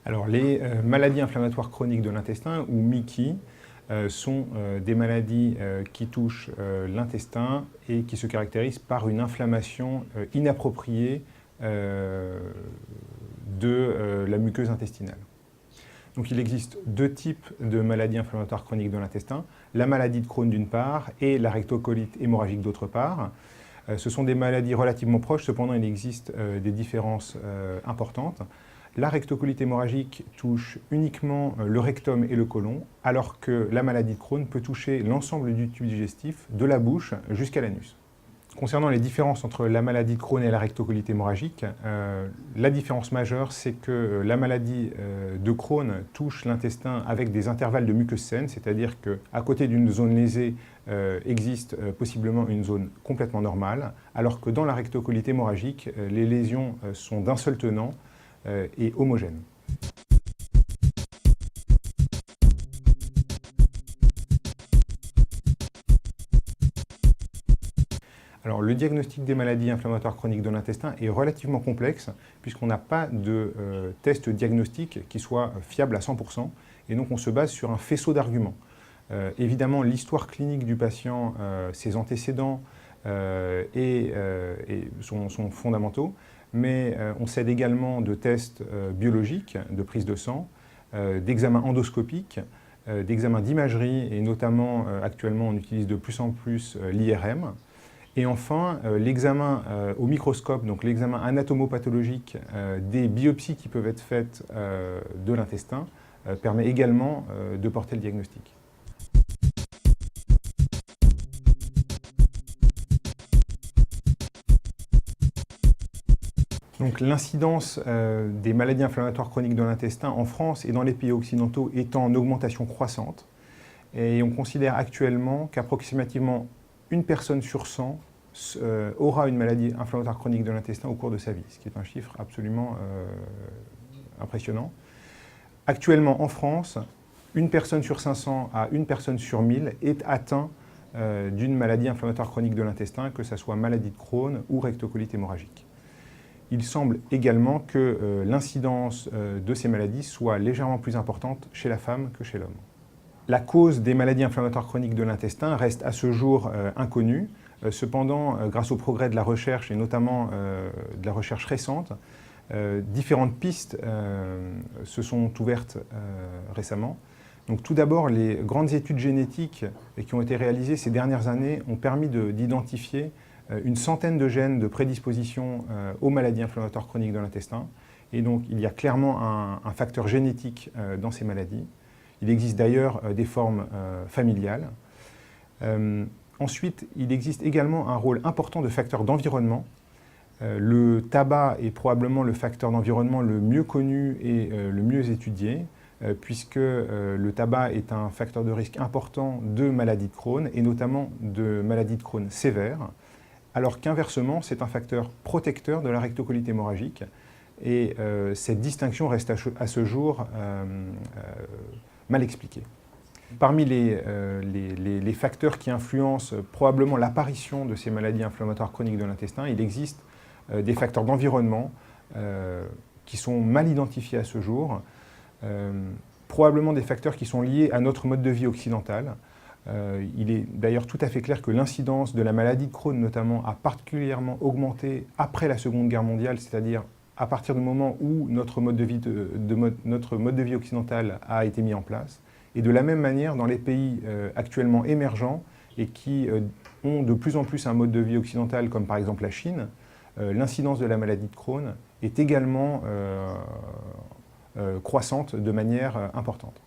Alors, les maladies inflammatoires chroniques de l'intestin, ou MICI, sont des maladies qui touchent l'intestin et qui se caractérisent par une inflammation inappropriée de la muqueuse intestinale. Donc il existe deux types de maladies inflammatoires chroniques de l'intestin, la maladie de Crohn d'une part et la rectocolite hémorragique d'autre part. Ce sont des maladies relativement proches, cependant il existe des différences importantes. La rectocolite hémorragique touche uniquement le rectum et le côlon, alors que la maladie de Crohn peut toucher l'ensemble du tube digestif, de la bouche jusqu'à l'anus. Concernant les différences entre la maladie de Crohn et la rectocolite hémorragique, la différence majeure, c'est que la maladie de Crohn touche l'intestin avec des intervalles de muqueuse saine, c'est-à-dire qu'à côté d'une zone lésée existe possiblement une zone complètement normale, alors que dans la rectocolite hémorragique, les lésions sont d'un seul tenant et homogènes. Alors, le diagnostic des maladies inflammatoires chroniques de l'intestin est relativement complexe puisqu'on n'a pas de test diagnostique qui soit fiable à 100% et donc on se base sur un faisceau d'arguments. Évidemment, l'histoire clinique du patient, ses antécédents sont fondamentaux, mais on s'aide également de tests biologiques, de prise de sang, d'examens endoscopiques, d'examens d'imagerie et notamment actuellement on utilise de plus en plus l'IRM. Et enfin, l'examen au microscope, donc l'examen anatomopathologique des biopsies qui peuvent être faites de l'intestin, permet également de porter le diagnostic. Donc l'incidence des maladies inflammatoires chroniques de l'intestin en France et dans les pays occidentaux est en augmentation croissante. Et on considère actuellement qu'approximativement une personne sur 100 aura une maladie inflammatoire chronique de l'intestin au cours de sa vie, ce qui est un chiffre absolument impressionnant. Actuellement en France, une personne sur 500 à une personne sur 1000 est atteinte d'une maladie inflammatoire chronique de l'intestin, que ce soit maladie de Crohn ou rectocolite hémorragique. Il semble également que l'incidence de ces maladies soit légèrement plus importante chez la femme que chez l'homme. La cause des maladies inflammatoires chroniques de l'intestin reste à ce jour inconnue. Cependant, grâce au progrès de la recherche, et notamment de la recherche récente, différentes pistes se sont ouvertes récemment. Donc, tout d'abord, les grandes études génétiques qui ont été réalisées ces dernières années ont permis d'identifier une centaine de gènes de prédisposition aux maladies inflammatoires chroniques de l'intestin. Et donc, il y a clairement un facteur génétique dans ces maladies. Il existe d'ailleurs des formes familiales. Ensuite, il existe également un rôle important de facteurs d'environnement. Le tabac est probablement le facteur d'environnement le mieux connu et le mieux étudié, puisque le tabac est un facteur de risque important de maladie de Crohn, et notamment de maladie de Crohn sévère, alors qu'inversement, c'est un facteur protecteur de la rectocolite hémorragique. Et cette distinction reste à ce jour mal expliquée. Parmi les facteurs qui influencent probablement l'apparition de ces maladies inflammatoires chroniques de l'intestin, il existe des facteurs d'environnement qui sont mal identifiés à ce jour, probablement des facteurs qui sont liés à notre mode de vie occidental. Il est d'ailleurs tout à fait clair que l'incidence de la maladie de Crohn, notamment, a particulièrement augmenté après la Seconde Guerre mondiale, c'est-à-dire à partir du moment où notre mode de vie occidental a été mis en place. Et de la même manière, dans les pays actuellement émergents et qui ont de plus en plus un mode de vie occidental, comme par exemple la Chine, l'incidence de la maladie de Crohn est également croissante de manière importante.